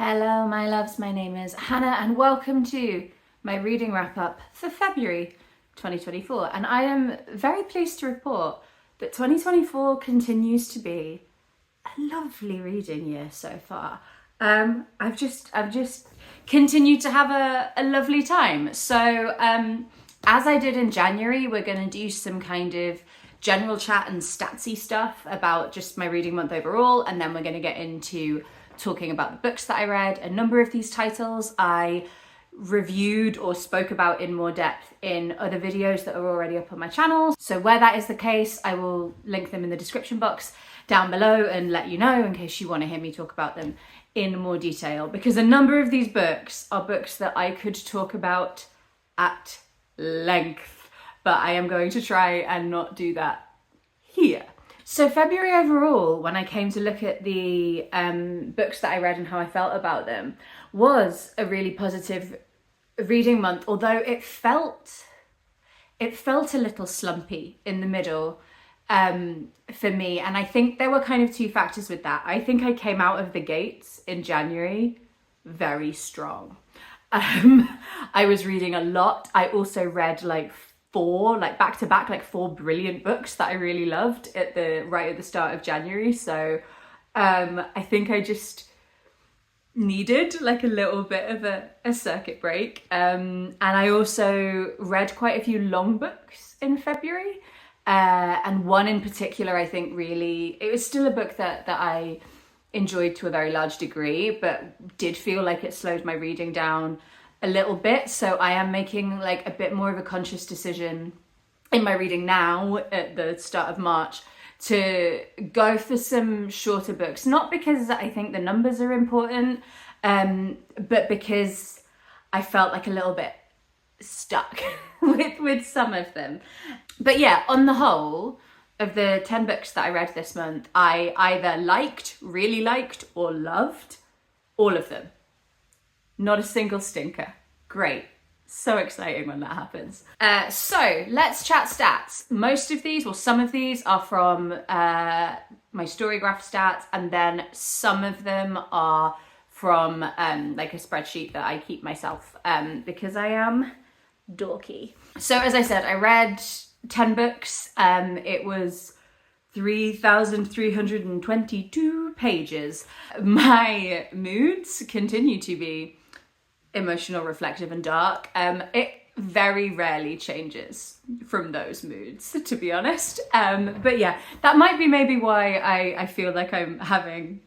Hello my loves, my name is Hannah and welcome to my reading wrap up for February 2024, and I am very pleased to report that 2024 continues to be a lovely reading year so far. I've just continued to have a lovely time. So as I did in January, we're going to do some kind of general chat and statsy stuff about just my reading month overall, and then we're going to get into talking about the books that I read. A number of these titles I reviewed or spoke about in more depth in other videos that are already up on my channel. So where that is the case, I will link them in the description box down below and let you know in case you want to hear me talk about them in more detail, because a number of these books are books that I could talk about at length, but I am going to try and not do that here. So February overall, when I came to look at the books that I read and how I felt about them, was a really positive reading month, although it felt a little slumpy in the middle for me. And I think there were kind of two factors with that. I think I came out of the gates in January very strong. I was reading a lot. I also read back to back, four brilliant books that I really loved right at the start of January. So I think I just needed a little bit of a circuit break. And I also read quite a few long books in February. And one in particular, I think it was still a book that I enjoyed to a very large degree, but did feel like it slowed my reading down a little bit. So I am making a bit more of a conscious decision in my reading now at the start of March to go for some shorter books, not because I think the numbers are important, but because I felt a little bit stuck with some of them. But yeah, on the whole, of the 10 books that I read this month, I either really liked, or loved all of them. Not a single stinker. Great. So exciting when that happens. So let's chat stats. Some of these are from my Storygraph stats, and then some of them are from a spreadsheet that I keep myself because I am dorky. So as I said, I read 10 books. It was 3,322 pages. My moods continue to be emotional, reflective, and dark. It very rarely changes from those moods, to be honest. But yeah, that might be maybe why I feel like I'm having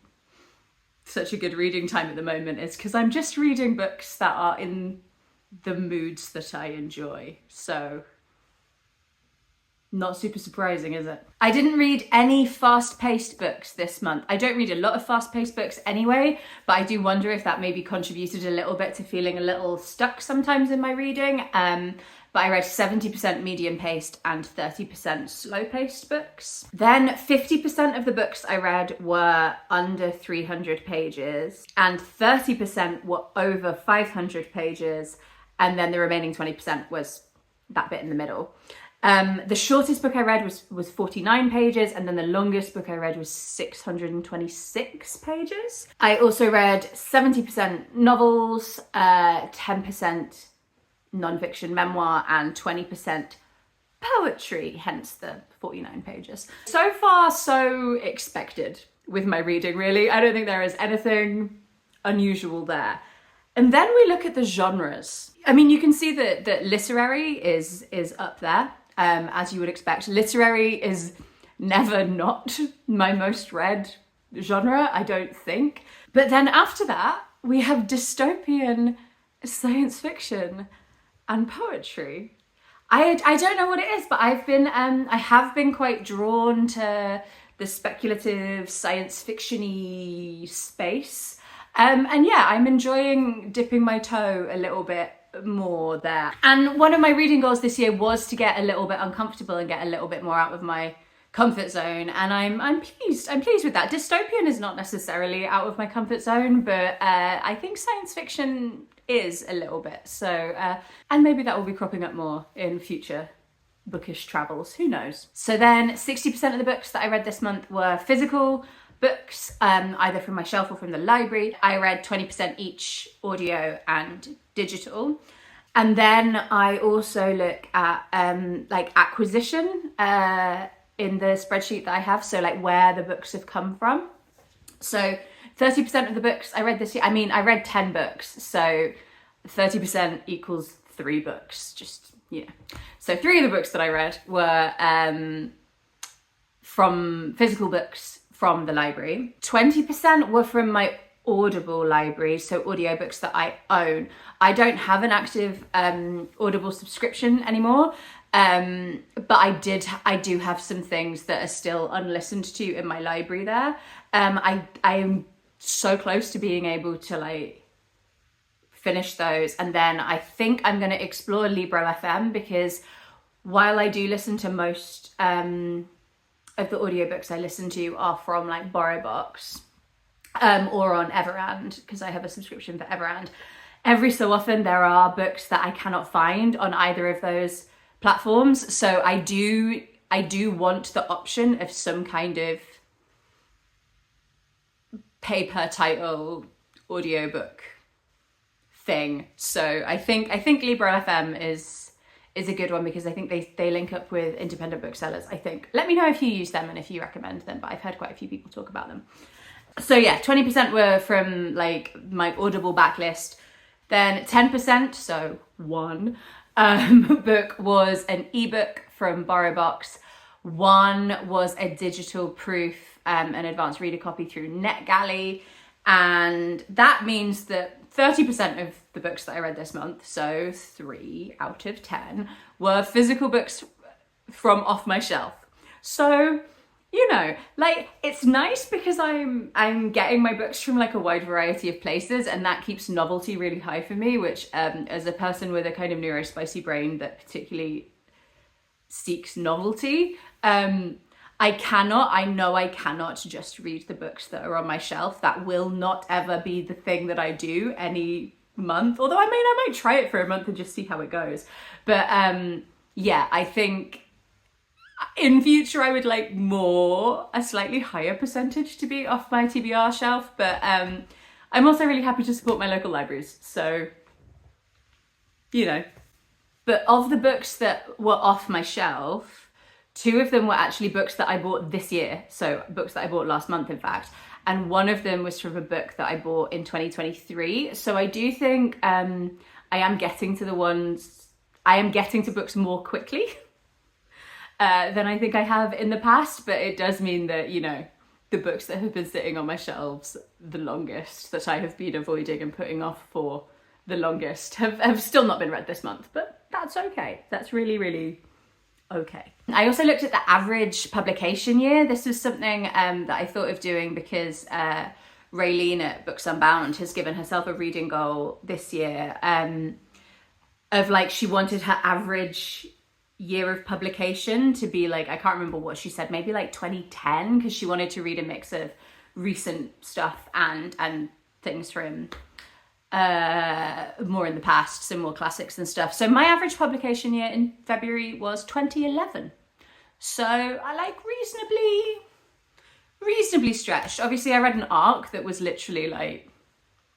such a good reading time at the moment, is because I'm just reading books that are in the moods that I enjoy. So not super surprising, is it? I didn't read any fast-paced books this month. I don't read a lot of fast-paced books anyway, but I do wonder if that maybe contributed a little bit to feeling a little stuck sometimes in my reading. But I read 70% medium-paced and 30% slow-paced books. Then 50% of the books I read were under 300 pages, and 30% were over 500 pages, and then the remaining 20% was that bit in the middle. The shortest book I read was 49 pages, and then the longest book I read was 626 pages. I also read 70% novels, 10% non-fiction memoir, and 20% poetry, hence the 49 pages. So far, so expected with my reading, really. I don't think there is anything unusual there. And then we look at the genres. I mean, you can see that literary is up there. As you would expect. Literary is never not my most read genre, I don't think. But then after that, we have dystopian science fiction and poetry. I don't know what it is, but I have been quite drawn to the speculative science fiction-y space. And yeah, I'm enjoying dipping my toe a little bit more there. And one of my reading goals this year was to get a little bit uncomfortable and get a little bit more out of my comfort zone, and I'm pleased with that. Dystopian is not necessarily out of my comfort zone, but I think science fiction is a little bit. So and maybe that will be cropping up more in future bookish travels, who knows. So then 60% of the books that I read this month were physical, books, either from my shelf or from the library. I read 20% each audio and digital. And then I also look at like acquisition in the spreadsheet that I have. So like where the books have come from. So 30% of the books I read this year, I mean, I read 10 books. So 30% equals 3 books, just, you know. So 3 of the books that I read were from physical books from the library. 20% were from my Audible library, so audiobooks that I own. I don't have an active Audible subscription anymore, but I do have some things that are still unlistened to in my library there. I am so close to being able to like finish those, and then I think I'm going to explore Libro FM, because while I do listen to most of the audiobooks I listen to are from like BorrowBox, or on Everand, because I have a subscription for Everand. Every so often there are books that I cannot find on either of those platforms, so I do want the option of some kind of pay per title audiobook thing. So I think Libro FM is a good one, because I think they link up with independent booksellers, I think. Let me know if you use them and if you recommend them, but I've heard quite a few people talk about them. So yeah, 20% were from like my Audible backlist. Then 10%, so 1 book, was an ebook from BorrowBox. 1 was a digital proof, an advanced reader copy through NetGalley. And that means that 30% of the books that I read this month, so 3 out of 10, were physical books from off my shelf. So, you know, like, it's nice because I'm getting my books from like a wide variety of places, and that keeps novelty really high for me, which as a person with a kind of neurospicy brain that particularly seeks novelty, I know I cannot just read the books that are on my shelf. That will not ever be the thing that I do any month, although I might try it for a month and just see how it goes. But yeah, I think in future I would like a slightly higher percentage to be off my TBR shelf, but I'm also really happy to support my local libraries, so, you know. But of the books that were off my shelf, 2 of them were actually books that I bought this year, so books that I bought last month, in fact, and 1 of them was from a book that I bought in 2023. So I do think I am getting to books more quickly than I think I have in the past, but it does mean that, you know, the books that have been sitting on my shelves the longest, that I have been avoiding and putting off for the longest, have still not been read this month, but that's okay. That's really, really okay. I also looked at the average publication year. This was something that I thought of doing because Raylene at Books Unbound has given herself a reading goal this year of like, she wanted her average year of publication to be like, I can't remember what she said, maybe like 2010, because she wanted to read a mix of recent stuff and things from more in the past, some more classics and stuff. So my average publication year in February was 2011. So I like reasonably stretched. Obviously I read an arc that was literally like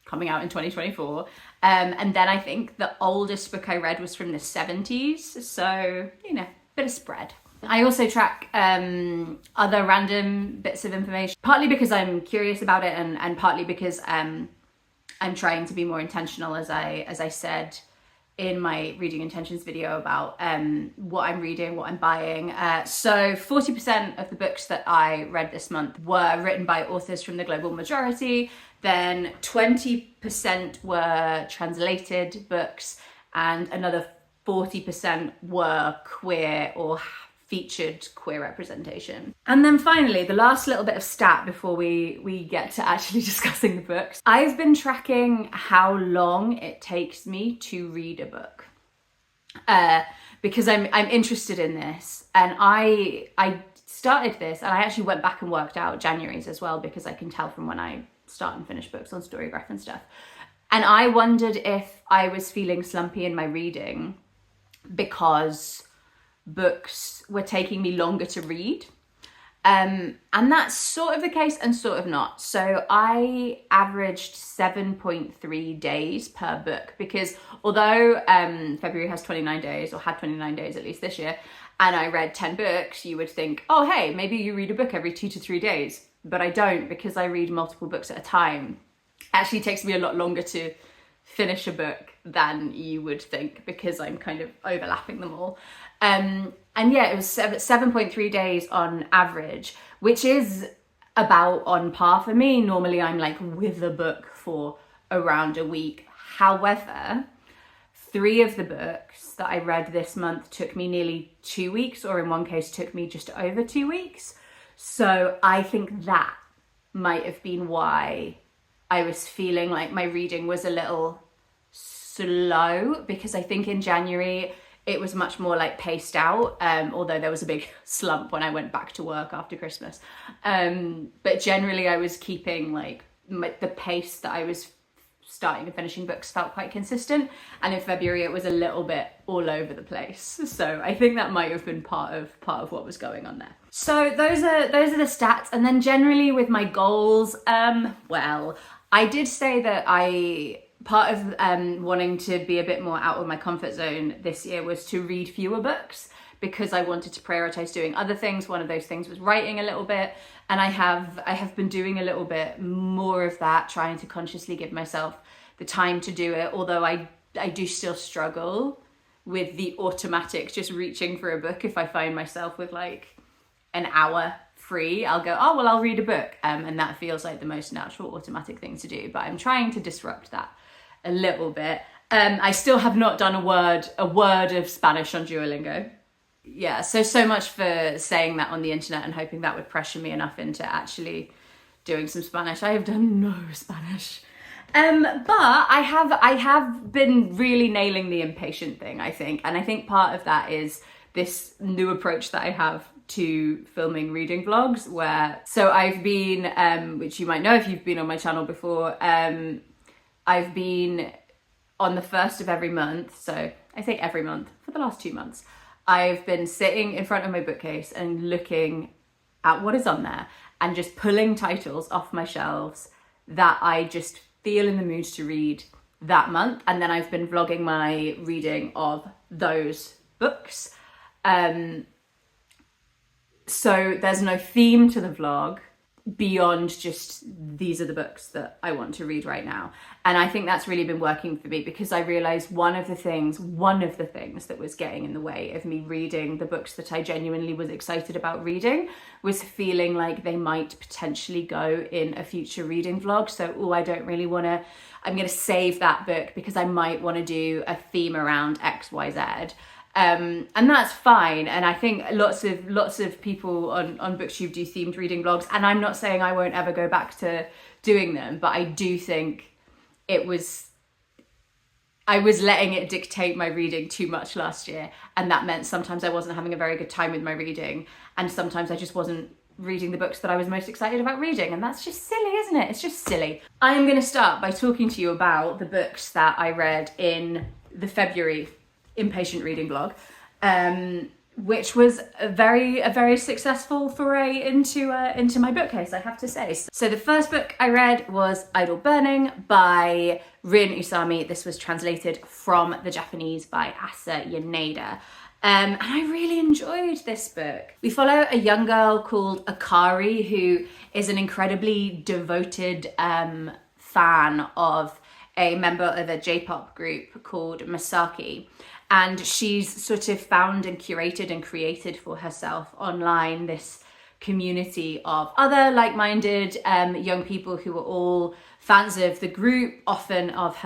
coming out in 2024. And then I think the oldest book I read was from the 70s. So, you know, bit of spread. I also track other random bits of information, partly because I'm curious about it, and partly because I'm trying to be more intentional, as I said in my reading intentions video, about what I'm reading, what I'm buying. So 40% of the books that I read this month were written by authors from the global majority. Then 20% were translated books, and another 40% were queer or featured queer representation. And then finally, the last little bit of stat before we get to actually discussing the books. I've been tracking how long it takes me to read a book, because I'm interested in this, and I started this, and I actually went back and worked out January's as well, because I can tell from when I start and finish books on Storygraph and stuff. And I wondered if I was feeling slumpy in my reading because books were taking me longer to read. And that's sort of the case and sort of not. So I averaged 7.3 days per book, because although February has 29 days, or had 29 days at least this year, and I read 10 books, you would think, oh, hey, maybe you read a book every 2 to 3 days. But I don't, because I read multiple books at a time. Actually, it takes me a lot longer to finish a book than you would think, because I'm kind of overlapping them all. And yeah, it was 7.3 days on average, which is about on par for me. Normally I'm like with a book for around a week. However, 3 of the books that I read this month took me nearly 2 weeks, or in one case took me just over 2 weeks. So I think that might have been why I was feeling like my reading was a little slow, because I think in January it was much more like paced out, although there was a big slump when I went back to work after Christmas. But generally I was keeping like the pace that I was starting and finishing books felt quite consistent, and in February it was a little bit all over the place. So I think that might have been part of what was going on there. So those are the stats. And then generally with my goals, well, I did say that part of wanting to be a bit more out of my comfort zone this year was to read fewer books, because I wanted to prioritize doing other things. One of those things was writing a little bit, and I have been doing a little bit more of that, trying to consciously give myself the time to do it, although I do still struggle with the automatic just reaching for a book. If I find myself with like an hour free, I'll go, oh well, I'll read a book, and that feels like the most natural automatic thing to do. But I'm trying to disrupt that a little bit. I still have not done a word of Spanish on Duolingo. Yeah, so much for saying that on the internet and hoping that would pressure me enough into actually doing some Spanish. I have done no Spanish. But I have been really nailing the impatient thing, I think. And I think part of that is this new approach that I have to filming reading vlogs, so I've been, which you might know if you've been on my channel before, I've been on the 1st of every month, so I say every month, for the last 2 months, I've been sitting in front of my bookcase and looking at what is on there and just pulling titles off my shelves that I just feel in the mood to read that month. And then I've been vlogging my reading of those books. So there's no theme to the vlog beyond just these are the books that I want to read right now. And I think that's really been working for me, because I realized one of the things that was getting in the way of me reading the books that I genuinely was excited about reading was feeling like they might potentially go in a future reading vlog. So, I don't really want to, I'm going to save that book because I might want to do a theme around XYZ. And that's fine. And I think lots of people on BookTube do themed reading vlogs, and I'm not saying I won't ever go back to doing them, but I do think I was letting it dictate my reading too much last year, and that meant sometimes I wasn't having a very good time with my reading, and sometimes I just wasn't reading the books that I was most excited about reading, and that's just silly, isn't it? It's just silly. I am going to start by talking to you about the books that I read in the February impatient reading vlog, which was a very successful foray into my bookcase, I have to say. So the first book I read was Idle Burning by Rin Usami. This was translated from the Japanese by Asa Yoneda. And I really enjoyed this book. We follow a young girl called Akari, who is an incredibly devoted fan of a member of a J-pop group called Masaki. And she's sort of found and curated and created for herself online this community of other like-minded young people who are all fans of the group, often of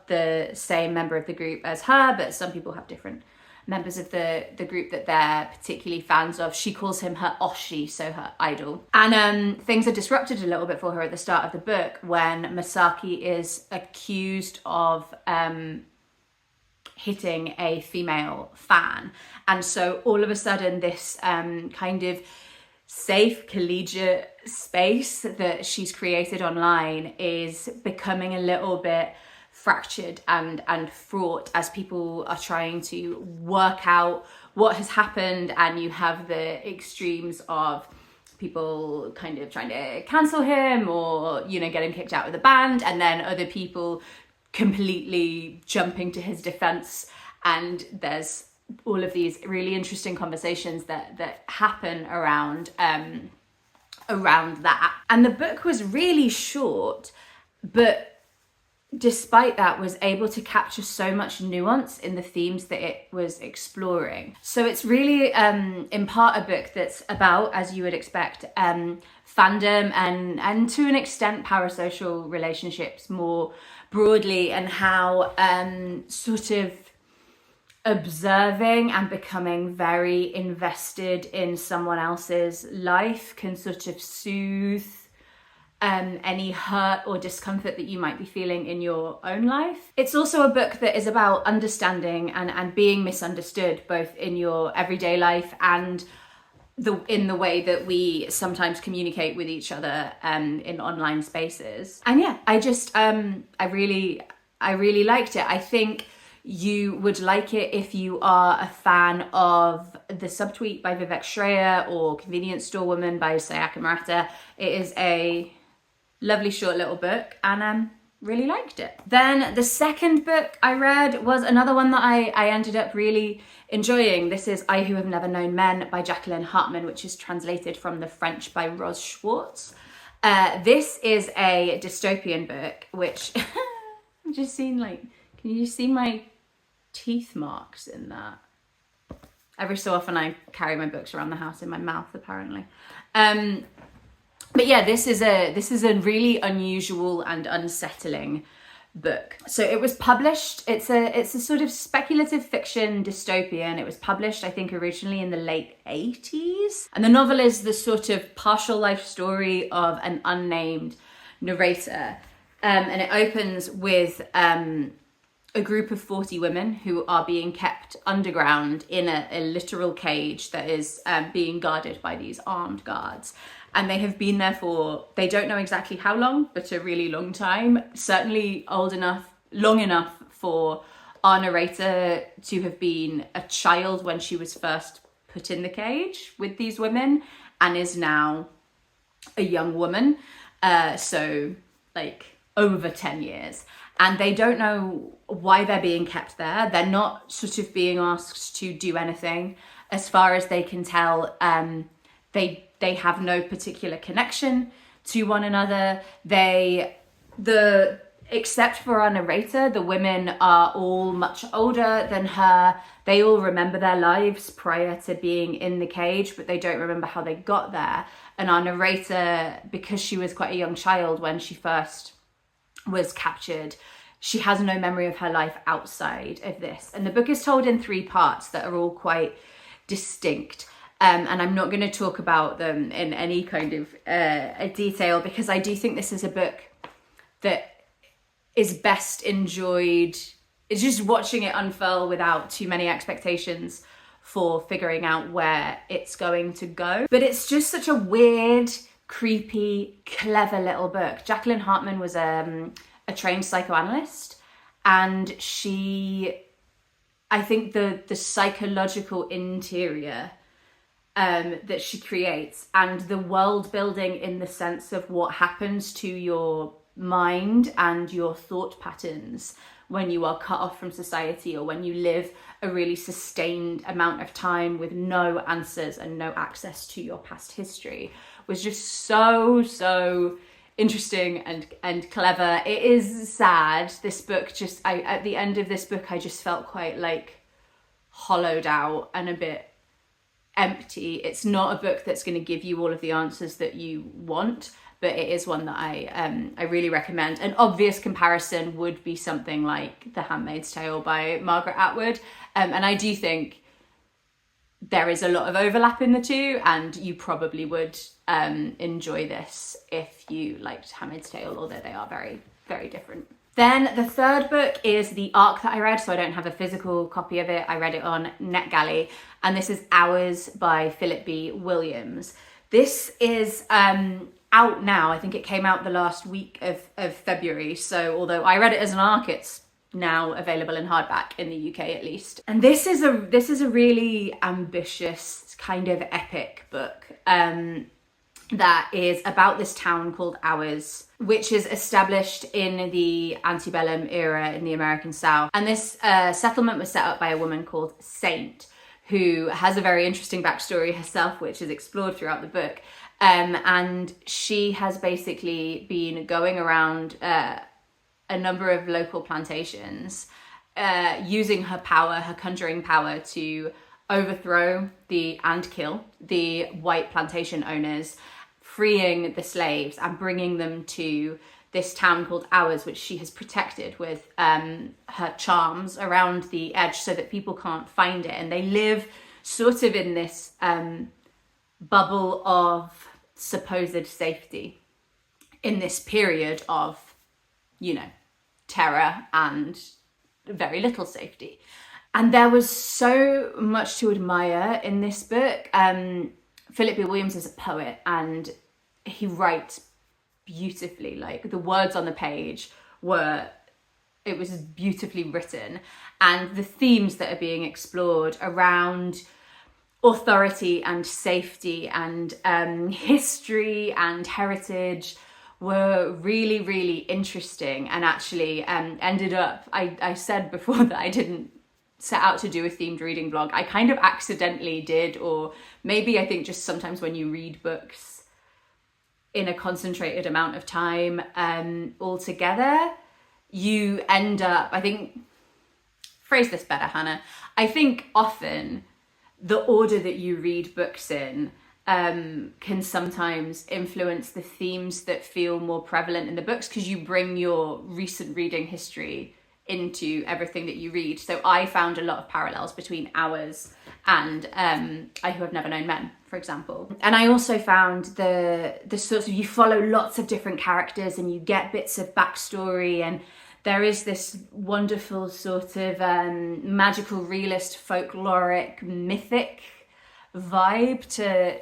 the same member of the group as her, but some people have different members of the group that they're particularly fans of. She calls him her oshi, so her idol. And things are disrupted a little bit for her at the start of the book when Masaki is accused of hitting a female fan. And so all of a sudden this kind of safe collegiate space that she's created online is becoming a little bit fractured and fraught as people are trying to work out what has happened. And you have the extremes of people kind of trying to cancel him or, you know, get him kicked out of the band, and then other people completely jumping to his defense. And there's all of these really interesting conversations that happen around that. And the book was really short, but despite that was able to capture so much nuance in the themes that it was exploring. So it's really in part a book that's about, as you would expect, fandom and to an extent parasocial relationships more broadly, and how sort of observing and becoming very invested in someone else's life can sort of soothe any hurt or discomfort that you might be feeling in your own life. It's also a book that is about understanding and being misunderstood, both in your everyday life and in the way that we sometimes communicate with each other in online spaces. And yeah, I really liked it. I think you would like it if you are a fan of The Subtweet by Vivek Shraya or Convenience Store Woman by Sayaka Murata. It is a lovely short little book, and really liked it. Then the second book I read was another one that I ended up really enjoying. This is I Who Have Never Known Men by Jacqueline Harpman, which is translated from the French by Ros Schwartz. This is a dystopian book, which I've just seen, like, can you see my teeth marks in that? Every so often I carry my books around the house in my mouth, apparently. But yeah, this is a really unusual and unsettling book. So it was published, it's a sort of speculative fiction dystopian. It was published, I think, originally in the late 80s. And the novel is the sort of partial life story of an unnamed narrator. And it opens with a group of 40 women who are being kept underground in a literal cage that is being guarded by these armed guards. And they have been there for, they don't know exactly how long, but a really long time. Certainly long enough for our narrator to have been a child when she was first put in the cage with these women, and is now a young woman. So like over 10 years. And they don't know why they're being kept there. They're not sort of being asked to do anything. As far as they can tell, they have no particular connection to one another. Except for our narrator, the women are all much older than her. They all remember their lives prior to being in the cage, but they don't remember how they got there. And our narrator, because she was quite a young child when she first was captured, she has no memory of her life outside of this. And the book is told in 3 parts that are all quite distinct. And I'm not going to talk about them in any kind of detail, because I do think this is a book that is best enjoyed. It's just watching it unfurl without too many expectations for figuring out where it's going to go. But it's just such a weird, creepy, clever little book. Jacqueline Harpman was a trained psychoanalyst, and I think the psychological interior that she creates, and the world building in the sense of what happens to your mind and your thought patterns when you are cut off from society, or when you live a really sustained amount of time with no answers and no access to your past history, was just so interesting and clever. It is sad. This book at the end of this book, I just felt quite like hollowed out and a bit empty. It's not a book that's going to give you all of the answers that you want, but it is one that I really recommend. An obvious comparison would be something like The Handmaid's Tale by Margaret Atwood, and I do think there is a lot of overlap in the two, and you probably would enjoy this if you liked Handmaid's Tale, although they are very, very different. Then the third book is the ARC that I read, so I don't have a physical copy of it. I read it on NetGalley, and this is Hours by Phillip B. Williams. This is out now. I think it came out the last week of February, so although I read it as an ARC, it's now available in hardback in the UK at least. And this is a really ambitious kind of epic book. that is about this town called Ours, which is established in the antebellum era in the American South. And this settlement was set up by a woman called Saint, who has a very interesting backstory herself, which is explored throughout the book. And she has basically been going around a number of local plantations, using her power, her conjuring power, to overthrow and kill the white plantation owners, freeing the slaves and bringing them to this town called Ours, which she has protected with her charms around the edge so that people can't find it. And they live sort of in this bubble of supposed safety in this period of, terror and very little safety. And there was so much to admire in this book. Phillip Williams is a poet and he writes beautifully. Like, the words on the page it was beautifully written. And the themes that are being explored around authority and safety and history and heritage were really, really interesting, and actually ended up, I said before that I didn't set out to do a themed reading blog. I kind of accidentally did, or maybe I think just sometimes when you read books in a concentrated amount of time all together, you end up, phrase this better, Hannah. I think often the order that you read books in can sometimes influence the themes that feel more prevalent in the books, because you bring your recent reading history into everything that you read. So I found a lot of parallels between Ours and I Who Have Never Known Men, for example. And I also found the sorts of, you follow lots of different characters and you get bits of backstory, and there is this wonderful sort of magical realist, folkloric, mythic vibe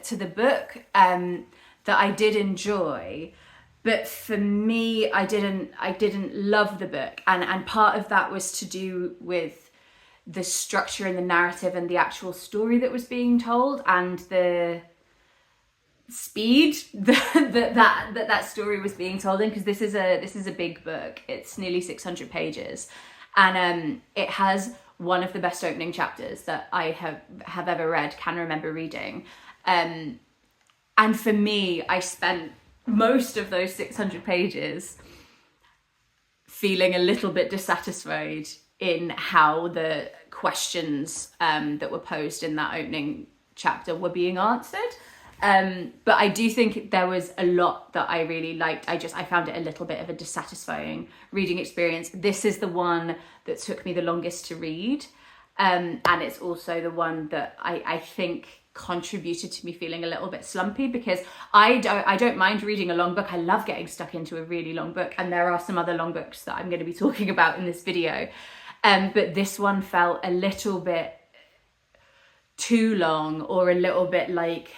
to the book that I did enjoy. But for me, I didn't love the book, and part of that was to do with the structure and the narrative and the actual story that was being told, and the speed that story was being told in, because this is a big book. It's nearly 600 pages, and it has one of the best opening chapters that I have ever read, can remember reading, and for me, I spent most of those 600 pages feeling a little bit dissatisfied in how the questions that were posed in that opening chapter were being answered. But I do think there was a lot that I really liked. I found it a little bit of a dissatisfying reading experience. This is the one that took me the longest to read. And it's also the one that I think contributed to me feeling a little bit slumpy, because I don't mind reading a long book. I love getting stuck into a really long book, and there are some other long books that I'm going to be talking about in this video. But this one felt a little bit too long, or a little bit like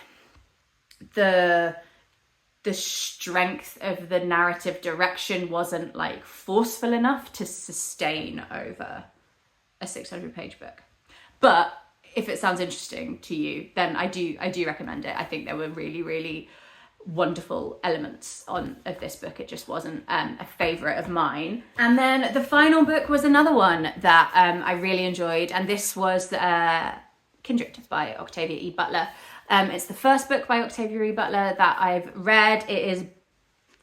the strength of the narrative direction wasn't like forceful enough to sustain over a 600-page book. But if it sounds interesting to you, then I do recommend it. I think there were really, really wonderful elements of this book. It just wasn't a favourite of mine. And then the final book was another one that I really enjoyed, and this was Kindred by Octavia E. Butler. It's the first book by Octavia E. Butler that I've read. It is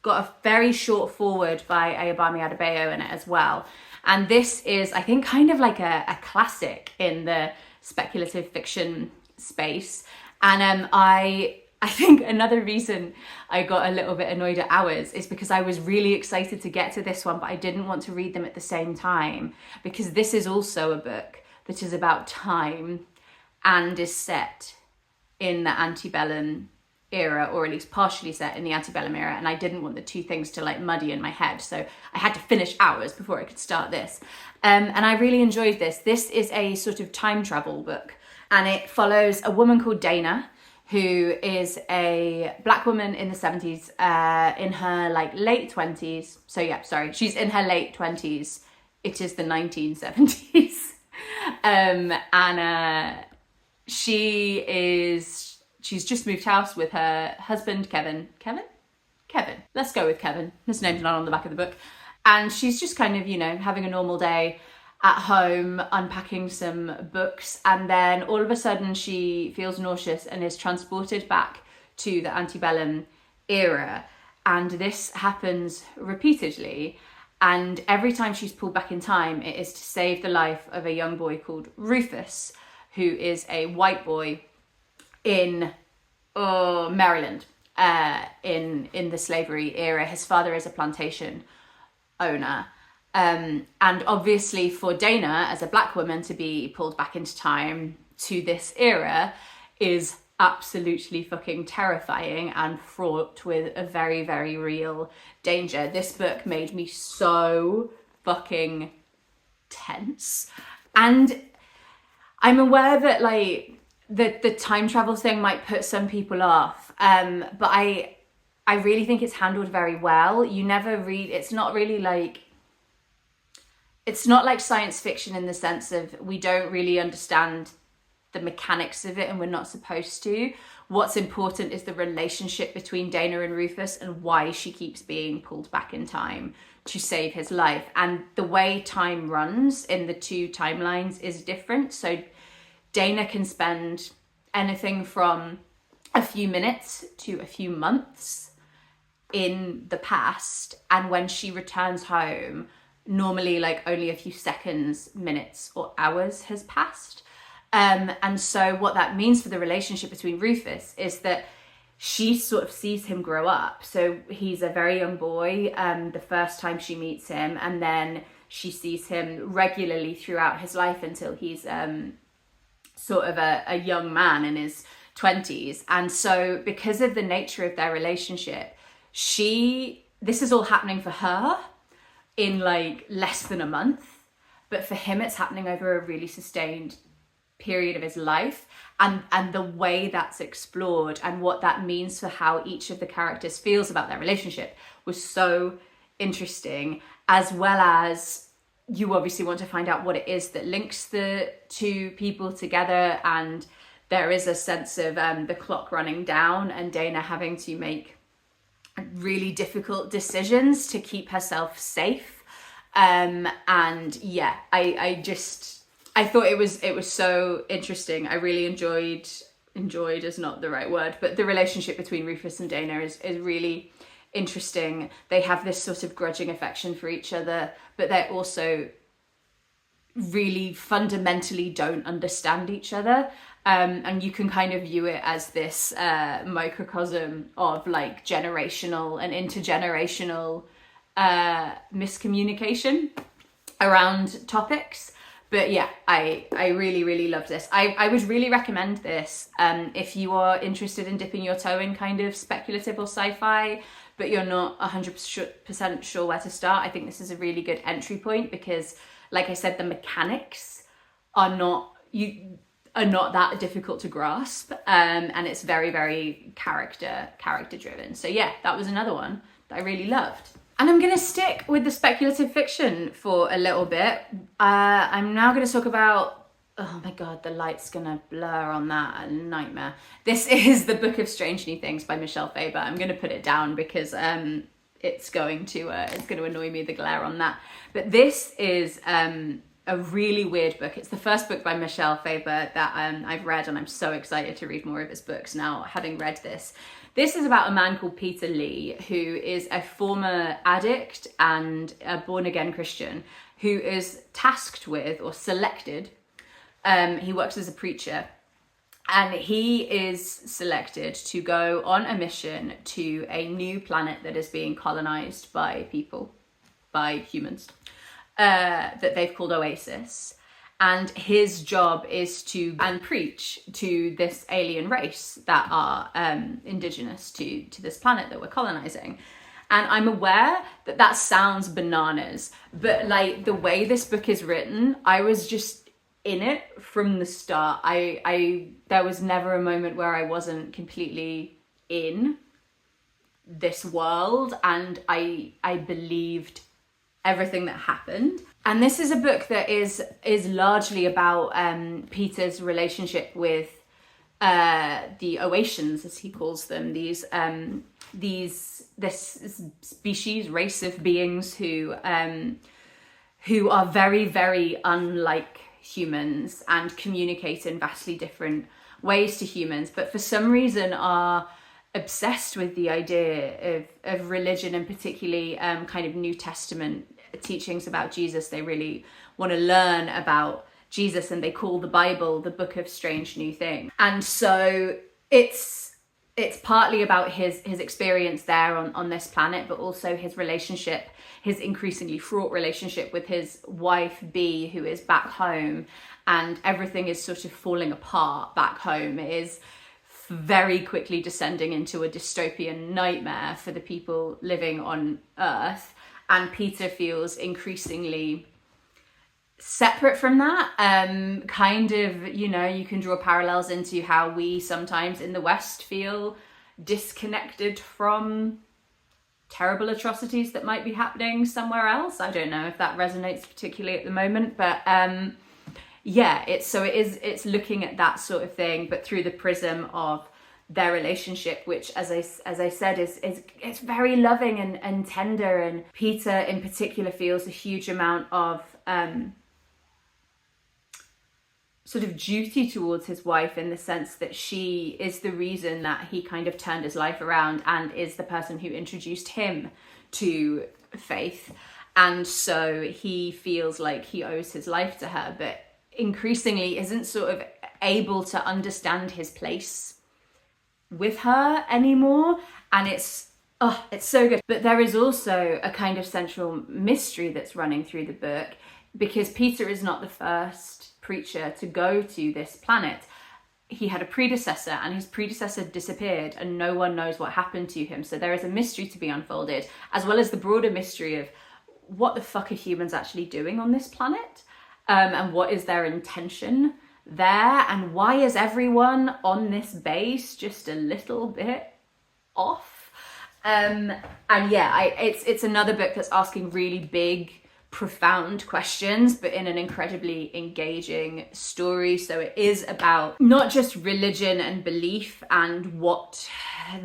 got a very short foreword by Ayobami Adebayo in it as well. And this is, I think, kind of like a classic in the speculative fiction space. And I think another reason I got a little bit annoyed at Ours is because I was really excited to get to this one, but I didn't want to read them at the same time, because this is also a book that is about time and is set in the antebellum era, or at least partially set in the antebellum era, and I didn't want the two things to like muddy in my head, so I had to finish Ours before I could start this. And I really enjoyed this. This is a sort of time travel book, and it follows a woman called Dana, who is a black woman in the 70s, in her like late 20s. So yeah, sorry, she's in her late 20s. It is the 1970s. And she is she's just moved house with her husband, Kevin. Let's go with Kevin. His name's not on the back of the book. And she's just kind of, you know, having a normal day at home, unpacking some books. And then all of a sudden she feels nauseous and is transported back to the antebellum era. And this happens repeatedly. And every time she's pulled back in time, it is to save the life of a young boy called Rufus, who is a white boy in Maryland, in the slavery era. His father is a plantation owner. And obviously for Dana, as a black woman, to be pulled back into time to this era is absolutely fucking terrifying and fraught with a very, very real danger. This book made me so fucking tense. And I'm aware that like the time travel thing might put some people off, but I really think it's handled very well. You never read, it's not like science fiction in the sense of we don't really understand the mechanics of it and we're not supposed to. What's important is the relationship between Dana and Rufus and why she keeps being pulled back in time to save his life. And the way time runs in the two timelines is different. So Dana can spend anything from a few minutes to a few months in the past. And when she returns home, normally like only a few seconds, minutes or hours has passed. And so what that means for the relationship between Rufus is that she sort of sees him grow up. So he's a very young boy the first time she meets him, and then she sees him regularly throughout his life until he's sort of a young man in his 20s. And so because of the nature of their relationship, this is all happening for her in like less than a month, but for him it's happening over a really sustained period of his life. And the way that's explored and what that means for how each of the characters feels about their relationship was so interesting, as well as you obviously want to find out what it is that links the two people together. And there is a sense of the clock running down and Dana having to make really difficult decisions to keep herself safe. And yeah, I thought it was so interesting. I really enjoyed is not the right word, but the relationship between Rufus and Dana is really interesting. They have this sort of grudging affection for each other, but they're also really fundamentally don't understand each other. And you can kind of view it as this microcosm of like generational and intergenerational miscommunication around topics. But yeah, I really, really loved this. I would really recommend this if you are interested in dipping your toe in kind of speculative or sci-fi, but you're not 100% sure where to start. I think this is a really good entry point because, like I said, the mechanics are not that difficult to grasp, and it's very, very character driven. So yeah, that was another one that I really loved. And I'm going to stick with the speculative fiction for a little bit. I'm now going to talk about, oh my God, the light's going to blur on that, a nightmare. This is The Book of Strange New Things by Michel Faber. I'm going to put it down because it's going to annoy me, the glare on that. But this is a really weird book. It's the first book by Michel Faber that I've read, and I'm so excited to read more of his books now, having read this. This is about a man called Peter Lee, who is a former addict and a born-again Christian who is tasked with, or selected, he works as a preacher, and he is selected to go on a mission to a new planet that is being colonized by humans, that they've called Oasis. And his job is to preach to this alien race that are indigenous to this planet that we're colonizing. And I'm aware that sounds bananas, but like the way this book is written, I was just in it from the start. There was never a moment where I wasn't completely in this world, and I believed everything that happened. And this is a book that is largely about Peter's relationship with the Oasians, as he calls them, this species, race of beings who are very, very unlike humans and communicate in vastly different ways to humans, but for some reason are obsessed with the idea of religion, and particularly kind of New Testament teachings about Jesus. They really want to learn about Jesus, and they call the Bible the book of strange new things. And so it's partly about his experience there on this planet, but also his relationship, his increasingly fraught relationship with his wife B, who is back home, and everything is sort of falling apart back home. It is very quickly descending into a dystopian nightmare for the people living on Earth, and Peter feels increasingly separate from that. Kind of, you know, you can draw parallels into how we sometimes in the West feel disconnected from terrible atrocities that might be happening somewhere else. I don't know if that resonates particularly at the moment, but yeah, it's looking at that sort of thing, but through the prism of their relationship, which, as I said, is it's very loving and tender. And Peter in particular feels a huge amount of sort of duty towards his wife, in the sense that she is the reason that he kind of turned his life around and is the person who introduced him to faith. And so he feels like he owes his life to her, but increasingly isn't sort of able to understand his place with her anymore. And it's so good. But there is also a kind of central mystery that's running through the book, because Peter is not the first preacher to go to this planet. He had a predecessor, and his predecessor disappeared, and no one knows what happened to him. So there is a mystery to be unfolded, as well as the broader mystery of what the fuck are humans actually doing on this planet, and what is their intention there, and why is everyone on this base just a little bit off? And yeah, it's another book that's asking really big, profound questions, but in an incredibly engaging story. So it is about not just religion and belief and what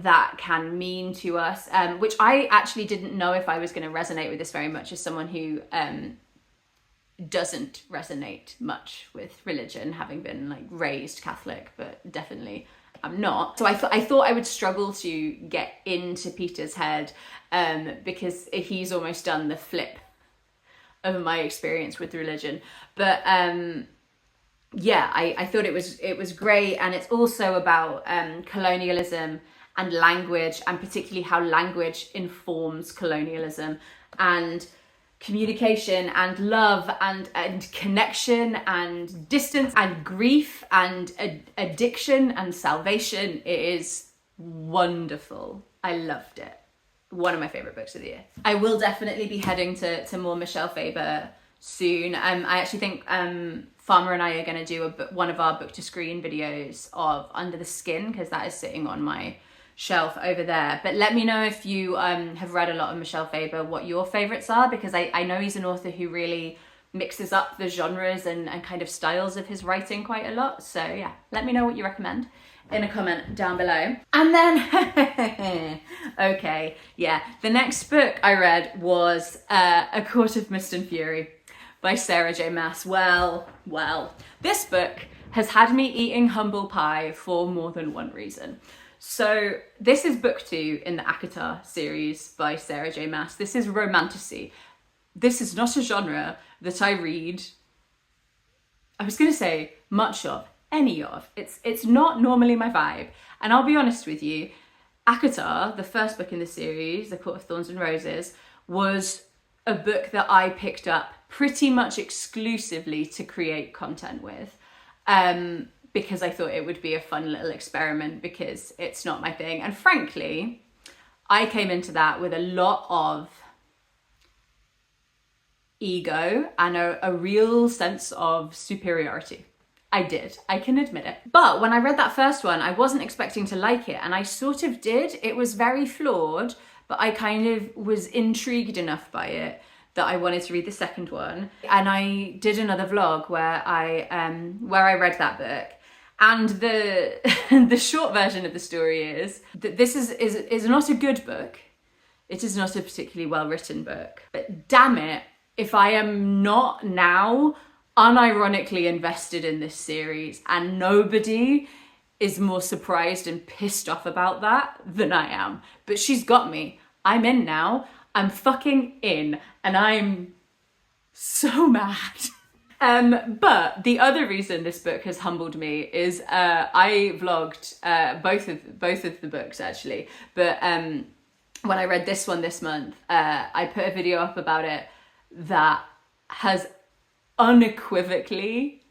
that can mean to us, which I actually didn't know if I was going to resonate with this very much, as someone who doesn't resonate much with religion, having been like raised Catholic, but definitely I'm not. So I thought I would struggle to get into Peter's head, because he's almost done the flip of my experience with religion. But yeah, I thought it was great. And it's also about colonialism and language, and particularly how language informs colonialism, and communication and love and connection and distance and grief and addiction and salvation. It is wonderful. I loved it. One of my favorite books of the year. I will definitely be heading to more Michel Faber soon. I actually think Farmer and I are going to do one of our book to screen videos of Under the Skin, because that is sitting on my shelf over there. But let me know if you have read a lot of Michel Faber, what your favorites are, because I know he's an author who really mixes up the genres and kind of styles of his writing quite a lot. So yeah, let me know what you recommend in a comment down below. And then, okay, yeah, the next book I read was A Court of Mist and Fury by Sarah J. Maas. Well, this book has had me eating humble pie for more than one reason. So this is book 2 in the ACOTAR series by Sarah J. Maas. This is romantasy. This is not a genre that I read, I was going to say much of, any of. It's not normally my vibe. And I'll be honest with you, ACOTAR, the first book in the series, The Court of Thorns and Roses, was a book that I picked up pretty much exclusively to create content with. Because I thought it would be a fun little experiment, because it's not my thing. And frankly, I came into that with a lot of ego and a real sense of superiority. I did, I can admit it. But when I read that first one, I wasn't expecting to like it, and I sort of did. It was very flawed, but I kind of was intrigued enough by it that I wanted to read the second one. And I did another vlog where I read that book. And the the short version of the story is that this is not a good book. It is not a particularly well-written book. But damn it, if I am not now unironically invested in this series, and nobody is more surprised and pissed off about that than I am. But she's got me. I'm in now. I'm fucking in. And I'm so mad. But the other reason this book has humbled me is I vlogged both of the books actually. But when I read this one this month, I put a video up about it that has unequivocally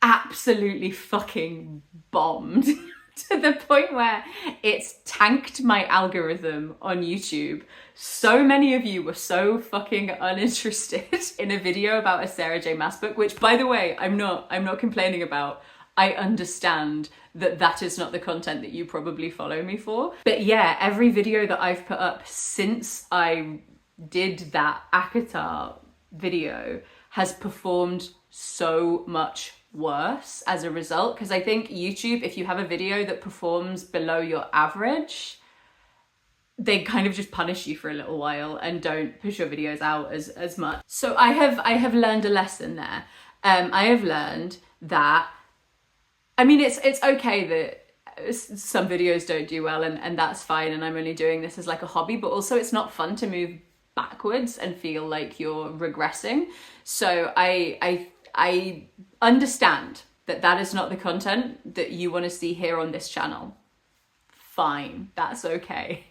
absolutely fucking bombed to the point where it's tanked my algorithm on YouTube. So many of you were so fucking uninterested in a video about a Sarah J. Maas book, which by the way, I'm not complaining about. I understand that that is not the content that you probably follow me for. But yeah, every video that I've put up since I did that ACOTAR video has performed so much worse as a result, because I think YouTube, if you have a video that performs below your average, they kind of just punish you for a little while and don't push your videos out as much. So I have learned a lesson there. I have learned that, I mean, it's okay that some videos don't do well, and that's fine, and I'm only doing this as like a hobby, but also it's not fun to move backwards and feel like you're regressing. So I understand that that is not the content that you want to see here on this channel. Fine, that's okay.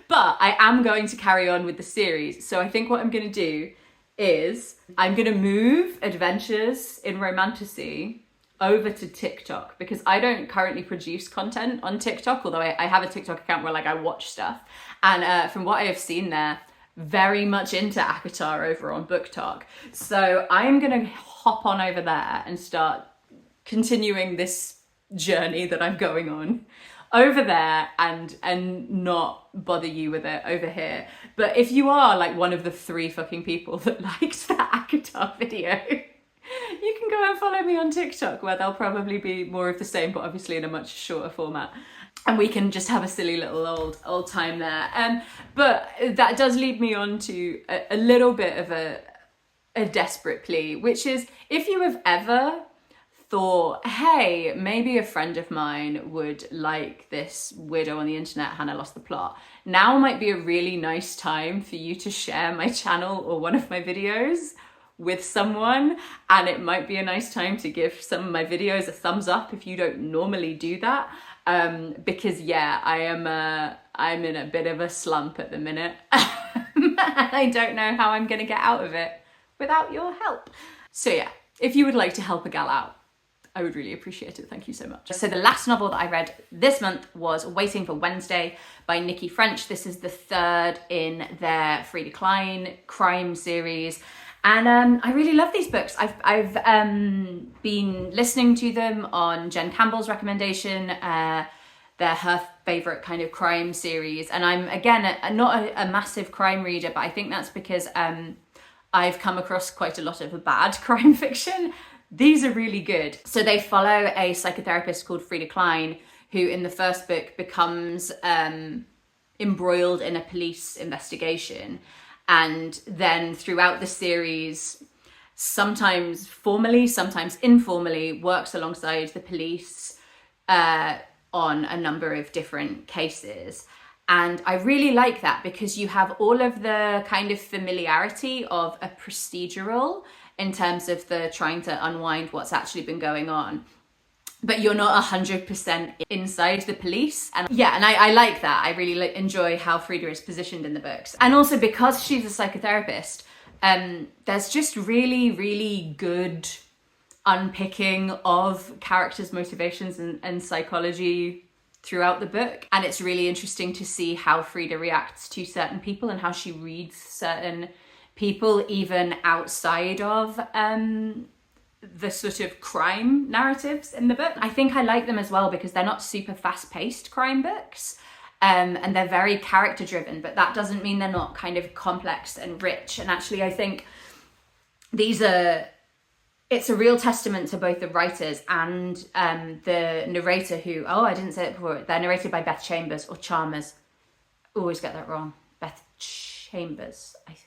But I am going to carry on with the series. So I think what I'm going to do is I'm going to move Adventures in Romantasy over to TikTok, because I don't currently produce content on TikTok, although I have a TikTok account where like I watch stuff. And from what I have seen there, very much into ACOTAR over on Book Talk. So I'm going to hop on over there and start continuing this journey that I'm going on over there and not bother you with it over here. But if you are like one of the 3 fucking people that liked that ACOTAR video, you can go and follow me on TikTok, where there'll probably be more of the same, but obviously in a much shorter format. And we can just have a silly little old time there. But that does lead me on to a little bit of a desperate plea, which is, if you have ever thought, hey, maybe a friend of mine would like this weirdo on the internet, Hannah Lost the Plot, now might be a really nice time for you to share my channel or one of my videos with someone, and it might be a nice time to give some of my videos a thumbs up if you don't normally do that. Because yeah, I'm in a bit of a slump at the minute. And I don't know how I'm gonna get out of it without your help. So yeah, if you would like to help a gal out, I would really appreciate it. Thank you so much. So the last novel that I read this month was Waiting for Wednesday by Nicci French. This is the 3rd in their Frida Klein crime series. And I really love these books. I've been listening to them on Jen Campbell's recommendation. They're her favourite kind of crime series. And I'm, again, not a massive crime reader, but I think that's because I've come across quite a lot of bad crime fiction. These are really good. So they follow a psychotherapist called Frida Klein, who in the first book becomes embroiled in a police investigation. And then throughout the series, sometimes formally, sometimes informally, works alongside the police on a number of different cases. And I really like that, because you have all of the kind of familiarity of a procedural in terms of the trying to unwind what's actually been going on, but you're not 100% inside the police. And yeah, and I like that. I really enjoy how Frida is positioned in the books. And also because she's a psychotherapist, there's just really, really good unpicking of characters' motivations and psychology throughout the book. And it's really interesting to see how Frida reacts to certain people and how she reads certain people, even outside of the sort of crime narratives in the book. I think I like them as well because they're not super fast-paced crime books, and they're very character-driven, but that doesn't mean they're not kind of complex and rich. And actually, I think these are it's a real testament to both the writers and the narrator who, oh, I didn't say it before, they're narrated by Beth Chambers or Chalmers. Always get that wrong. Beth Chambers, I think.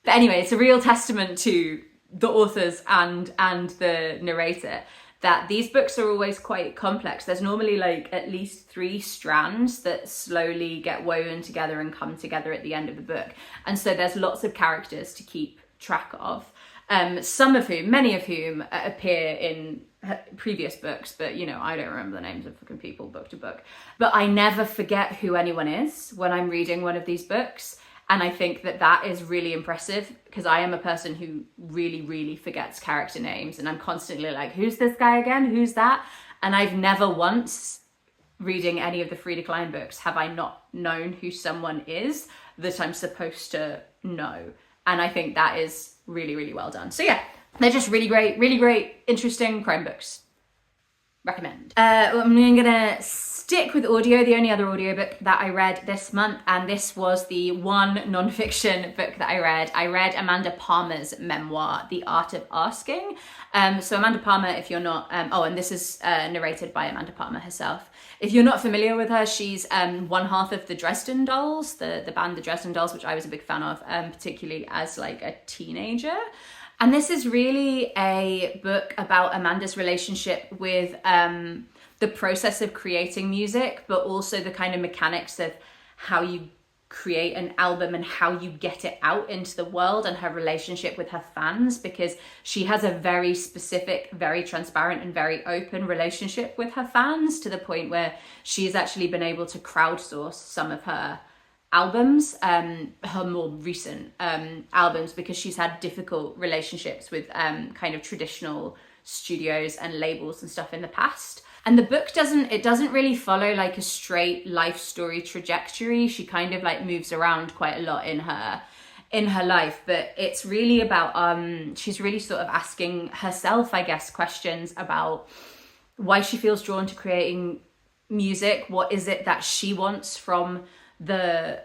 But anyway, it's a real testament to the authors and the narrator that these books are always quite complex. There's normally like at least 3 strands that slowly get woven together and come together at the end of the book. And so there's lots of characters to keep track of. Many of whom appear in previous books, but you know, I don't remember the names of fucking people book to book. But I never forget who anyone is when I'm reading one of these books. And I think that is really impressive, because I am a person who really, really forgets character names. And I'm constantly like, who's this guy again? Who's that? And I've never once, reading any of the Frida Klein books, have I not known who someone is that I'm supposed to know. And I think that is really, really well done. So yeah, they're just really great, interesting crime books. Recommend. I'm gonna stick with audio, the only other audiobook that I read this month, and this was the one non-fiction book that I read. I read Amanda Palmer's memoir, The Art of Asking. So Amanda Palmer, if you're not, and this is narrated by Amanda Palmer herself. If you're not familiar with her, she's one half of the Dresden Dolls, the band the Dresden Dolls, which I was a big fan of, particularly as like a teenager. And this is really a book about Amanda's relationship with the process of creating music, but also the kind of mechanics of how you create an album and how you get it out into the world, and her relationship with her fans, because she has a very specific, very transparent and very open relationship with her fans, to the point where she's actually been able to crowdsource some of her albums, her more recent albums, because she's had difficult relationships with kind of traditional studios and labels and stuff in the past. And the book doesn't really follow like a straight life story trajectory. She kind of like moves around quite a lot in her life, but it's really about she's really sort of asking herself, I guess, questions about why she feels drawn to creating music. What is it that she wants from the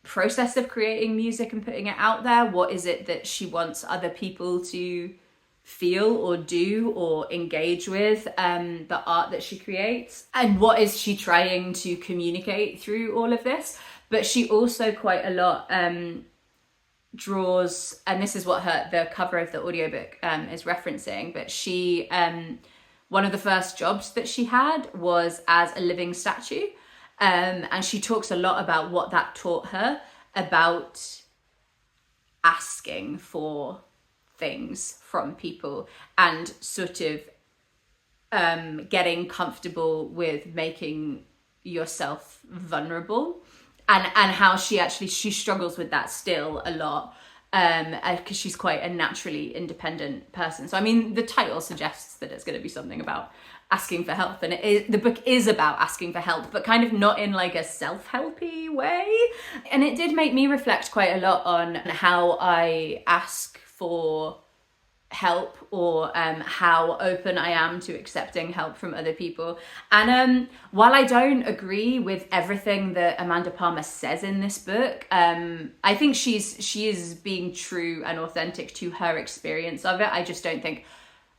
process of creating music and putting it out there? What is it that she wants other people to feel or do or engage with the art that she creates? And what is she trying to communicate through all of this? But she also quite a lot draws, and this is what the cover of the audiobook is referencing, but she one of the first jobs that she had was as a living statue. And she talks a lot about what that taught her about asking for things from people, and sort of getting comfortable with making yourself vulnerable, and how she struggles with that still a lot, because she's quite a naturally independent person. So I mean, the title suggests that it's going to be something about asking for help, and the book is about asking for help, but kind of not in like a self-helpy way. And it did make me reflect quite a lot on how I ask for help, or how open I am to accepting help from other people. And while I don't agree with everything that Amanda Palmer says in this book, I think she is being true and authentic to her experience of it. I just don't think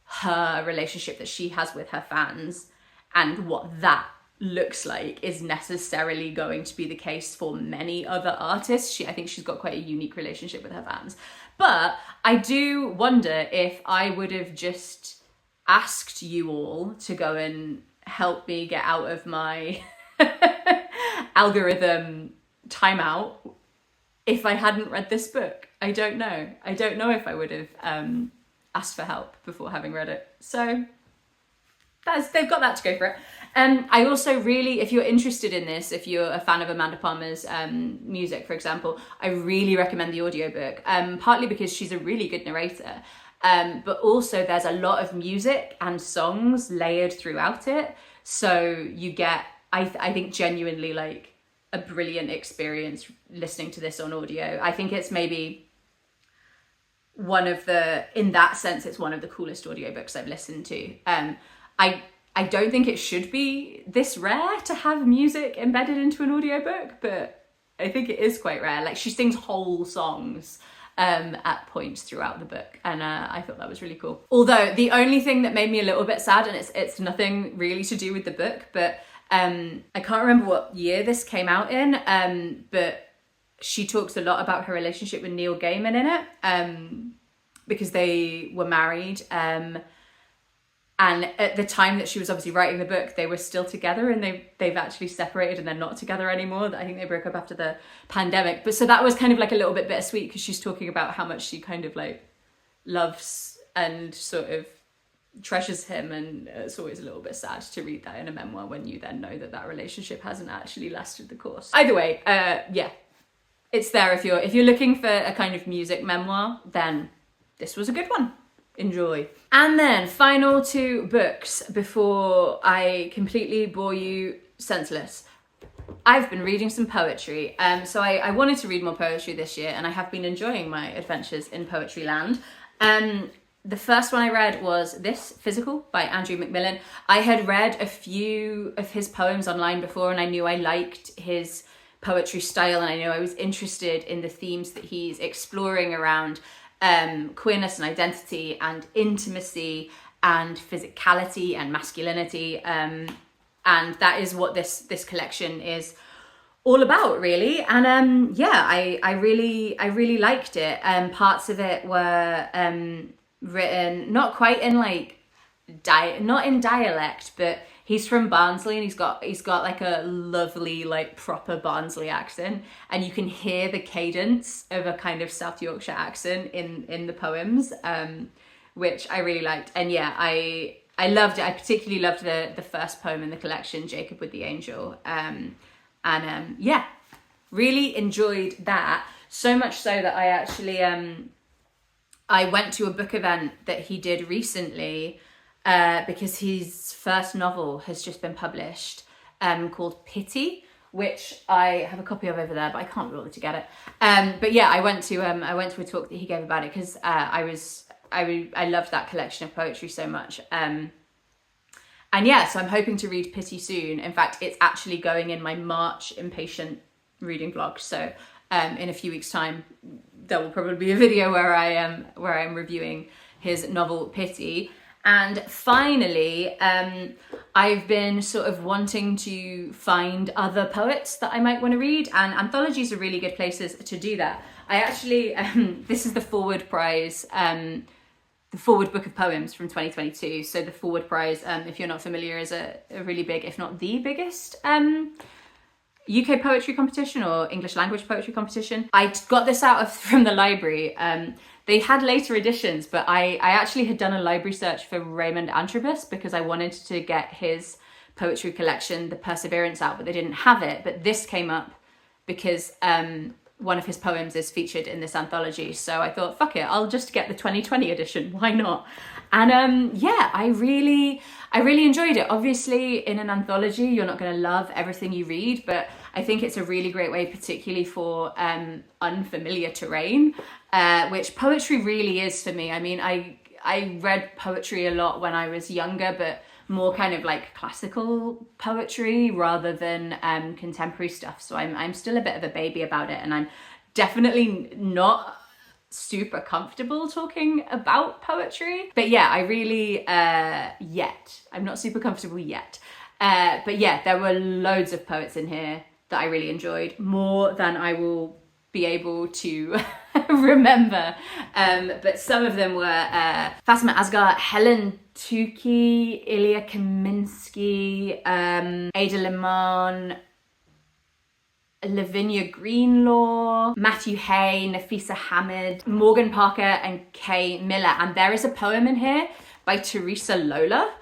her relationship that she has with her fans and what that looks like is necessarily going to be the case for many other artists. I think she's got quite a unique relationship with her fans. But I do wonder if I would have just asked you all to go and help me get out of my algorithm timeout if I hadn't read this book. I don't know. I don't know if I would have asked for help before having read it. So they've got that to go for it. I also really, if you're interested in this, if you're a fan of Amanda Palmer's music, for example, I really recommend the audiobook, partly because she's a really good narrator, but also there's a lot of music and songs layered throughout it. So you get, I think, genuinely like a brilliant experience listening to this on audio. I think it's maybe in that sense, it's one of the coolest audiobooks I've listened to. I don't think it should be this rare to have music embedded into an audiobook, but I think it is quite rare. Like, she sings whole songs at points throughout the book, and I thought that was really cool. Although the only thing that made me a little bit sad, and it's nothing really to do with the book, but I can't remember what year this came out in, but she talks a lot about her relationship with Neil Gaiman in it, because they were married, and at the time that she was obviously writing the book, they were still together, and they've actually separated and they're not together anymore. I think they broke up after the pandemic. But so that was kind of like a little bit bittersweet, because she's talking about how much she kind of like loves and sort of treasures him, and it's always a little bit sad to read that in a memoir when you then know that relationship hasn't actually lasted the course. Either way, yeah, it's there. If you're looking for a kind of music memoir, then this was a good one. Enjoy. And then final two books before I completely bore you senseless. I've been reading some poetry, so I wanted to read more poetry this year, and I have been enjoying my adventures in poetry land. The first one I read was This Physical by Andrew McMillan. I had read a few of his poems online before, and I knew I liked his poetry style, and I knew I was interested in the themes that he's exploring around queerness and identity and intimacy and physicality and masculinity, and that is what this collection is all about, really. And yeah, I really liked it. Parts of it were written not quite in like not in dialect, but he's from Barnsley, and he's got like a lovely like proper Barnsley accent, and you can hear the cadence of a kind of South Yorkshire accent in the poems, which I really liked. And yeah, I loved it. I particularly loved the first poem in the collection, Jacob with the Angel, and yeah, really enjoyed that, so much so that I actually I went to a book event that he did recently, because his first novel has just been published, called Pity, which I have a copy of over there, but I can't be bothered to get it. But yeah, I went to a talk that he gave about it, because I loved that collection of poetry so much. And yeah, so I'm hoping to read Pity soon. In fact, it's actually going in my March Impatient reading vlog. So in a few weeks' time, there will probably be a video where I'm reviewing his novel Pity. And finally, I've been sort of wanting to find other poets that I might want to read, and anthologies are really good places to do that. I actually, this is the Forward Prize, the Forward Book of Poems from 2022. So the Forward Prize, if you're not familiar, is a really big, if not the biggest, UK poetry competition or English language poetry competition. I got this from the library. They had later editions, but I actually had done a library search for Raymond Antrobus because I wanted to get his poetry collection, The Perseverance, out, but they didn't have it. But this came up because one of his poems is featured in this anthology. So I thought, fuck it, I'll just get the 2020 edition. Why not? And yeah, I really enjoyed it. Obviously, in an anthology, you're not going to love everything you read, but I think it's a really great way, particularly for unfamiliar terrain, which poetry really is for me. I mean, I read poetry a lot when I was younger, but more kind of like classical poetry rather than contemporary stuff. So I'm still a bit of a baby about it, and I'm definitely not super comfortable talking about poetry. But yeah, I really, I'm not super comfortable yet. But yeah, there were loads of poets in here that I really enjoyed, more than I will be able to remember. But some of them were Fatima Asghar, Helen Tukey, Ilya Kaminsky, Ada Limon, Lavinia Greenlaw, Matthew Hay, Nafisa Hamid, Morgan Parker, and Kay Miller. And there is a poem in here by Teresa Lola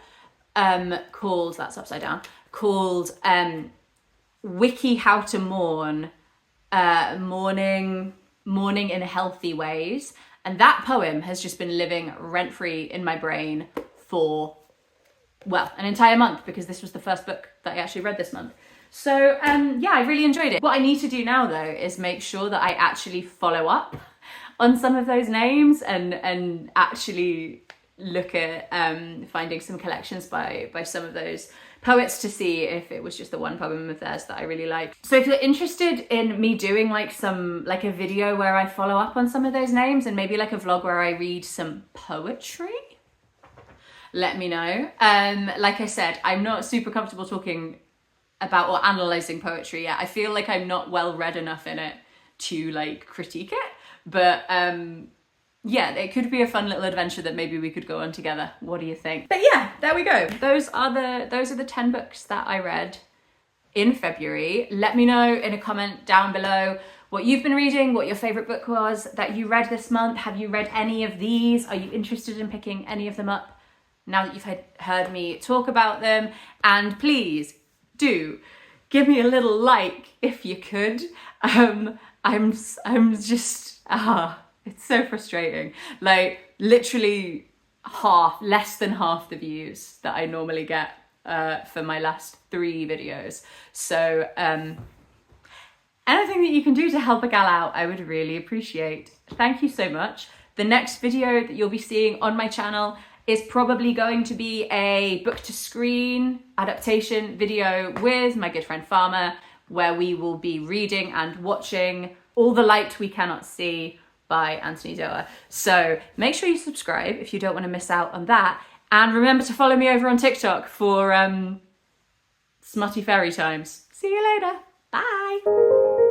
called, that's upside down, called Wiki How to Mourn, Mourning in Healthy Ways. And that poem has just been living rent-free in my brain for, well, an entire month, because this was the first book that I actually read this month. So yeah, I really enjoyed it. What I need to do now though is make sure that I actually follow up on some of those names and actually look at finding some collections by some of those poets to see if it was just the one poem of theirs that I really liked. So if you're interested in me doing like a video where I follow up on some of those names and maybe like a vlog where I read some poetry, let me know. Like I said, I'm not super comfortable talking about or analysing poetry yet. I feel like I'm not well read enough in it to like critique it, but yeah, it could be a fun little adventure that maybe we could go on together. What do you think? But yeah, there we go. Those are the 10 books that I read in February. Let me know in a comment down below what you've been reading, what your favourite book was that you read this month. Have you read any of these? Are you interested in picking any of them up now that you've heard me talk about them? And please do give me a little like if you could. I'm just it's so frustrating. Like literally less than half the views that I normally get for my last 3 videos. So anything that you can do to help a gal out, I would really appreciate. Thank you so much. The next video that you'll be seeing on my channel is probably going to be a book to screen adaptation video with my good friend Faber, where we will be reading and watching All the Light We Cannot See by Anthony Doerr. So make sure you subscribe if you don't want to miss out on that. And remember to follow me over on TikTok for smutty fairy times. See you later. Bye.